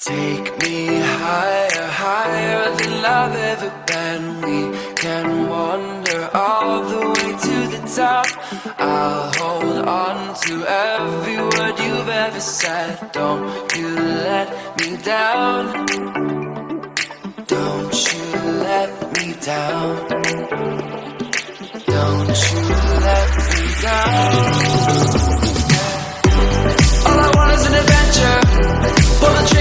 Take me higher, higher than I've ever been. We can wander all the way to the top. I'll hold on to every word you've ever said. Don't you let me down. Don't you let me down. Don't you let me down. All I want is an adventure. Pull the trigger.